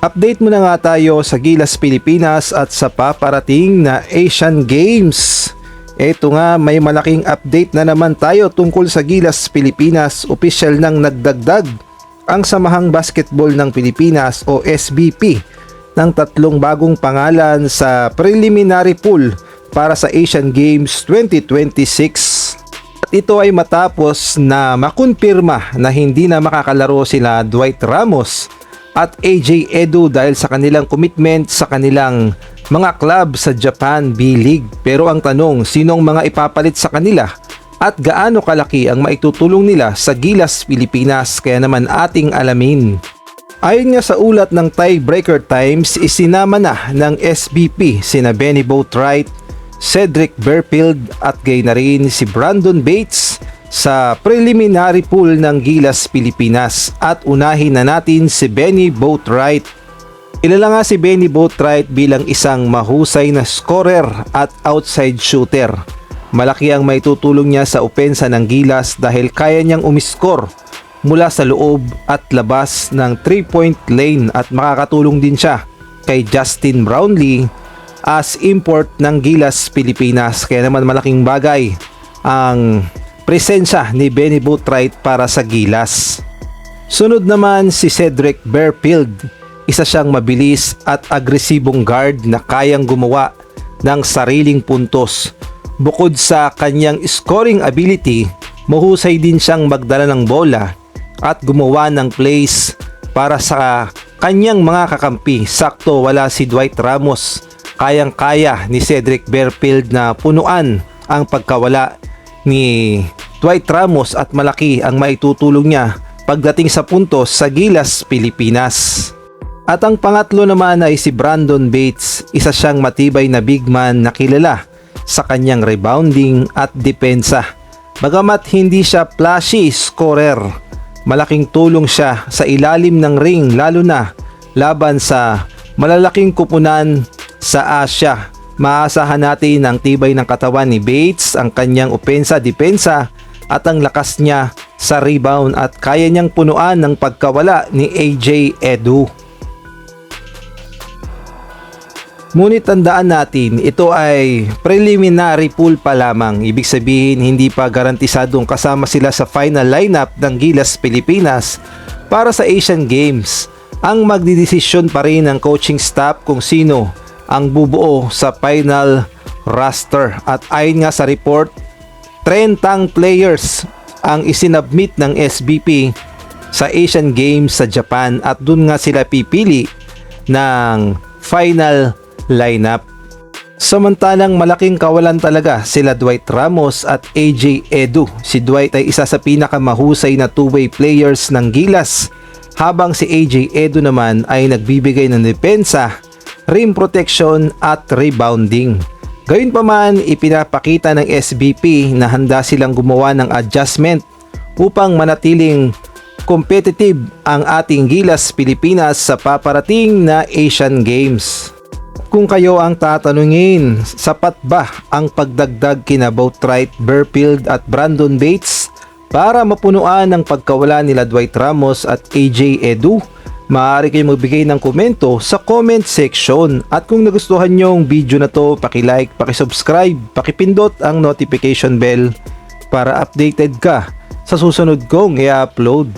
Update muna nga tayo sa Gilas Pilipinas at sa paparating na Asian Games. Eto nga, may malaking update na naman tayo tungkol sa Gilas Pilipinas. Opisyal nang nagdagdag ang Samahang Basketball ng Pilipinas o SBP ng 3 bagong pangalan sa preliminary pool para sa Asian Games 2026. At ito ay matapos na makumpirma na hindi na makakalaro sila Dwight Ramos at AJ Edu dahil sa kanilang commitment sa kanilang mga club sa Japan B-League. Pero ang tanong, sinong mga ipapalit sa kanila at gaano kalaki ang maitutulong nila sa Gilas Pilipinas? Kaya naman ating alamin. Ayon nga sa ulat ng Tiebreaker Times, isinama na ng SBP sina Benny Boatwright, Cedric Berfield at gay na rin si Brandon Bates sa preliminary pool ng Gilas Pilipinas. At unahin na natin si Benny Boatwright. Kilala nga si Benny Boatwright bilang isang mahusay na scorer at outside shooter. Malaki ang maitutulong niya sa opensa ng Gilas dahil kaya niyang umiskor mula sa loob at labas ng 3-point lane at makakatulong din siya kay Justin Brownlee as import ng Gilas Pilipinas. Kaya naman malaking bagay ang presensya ni Benny Boatwright para sa Gilas. Sunod naman si Cedric Berfield. Isa siyang mabilis at agresibong guard na kayang gumawa ng sariling puntos. Bukod sa kanyang scoring ability, mahusay din siyang magdala ng bola at gumawa ng plays para sa kanyang mga kakampi. Sakto wala si Dwight Ramos. Kayang-kaya ni Cedric Berfield na punuan ang pagkawala ni Dwight Ramos at malaki ang maitutulong niya pagdating sa puntos sa Gilas Pilipinas. At ang pangatlo naman ay si Brandon Bates. Isa siyang matibay na big man na kilala sa kanyang rebounding at depensa. Bagamat hindi siya flashy scorer, malaking tulong siya sa ilalim ng ring lalo na laban sa malalaking kupunan sa Asia. Maasahan natin ang tibay ng katawan ni Bates, ang kanyang opensa-depensa at ang lakas niya sa rebound at kaya niyang punuan ng pagkawala ni AJ Edu. Ngunit tandaan natin, ito ay preliminary pool pa lamang. Ibig sabihin, hindi pa garantisadong kasama sila sa final lineup ng Gilas Pilipinas para sa Asian Games. Ang magdidesisyon pa rin ng coaching staff kung sino ang bubuo sa final roster. At ayon nga sa report, 30 players ang isinabmit ng SBP sa Asian Games sa Japan at dun nga sila pipili ng final lineup. Samantalang malaking kawalan talaga sila Dwight Ramos at AJ Edu. Si Dwight ay isa sa pinakamahusay na two-way players ng Gilas, habang si AJ Edu naman ay nagbibigay ng depensa, rim protection at rebounding. Gayunpaman, ipinapakita ng SBP na handa silang gumawa ng adjustment upang manatiling competitive ang ating Gilas Pilipinas sa paparating na Asian Games. Kung kayo ang tatanungin, sapat ba ang pagdagdag kina Boatwright, Berfield at Brandon Bates para mapunuan ang pagkawala nila Dwight Ramos at AJ Edu? Maaari kayong magbigay ng komento sa comment section. At kung nagustuhan nyo ang video na to, paki-like, paki-subscribe, paki-pindot ang notification bell para updated ka sa susunod kong i-upload.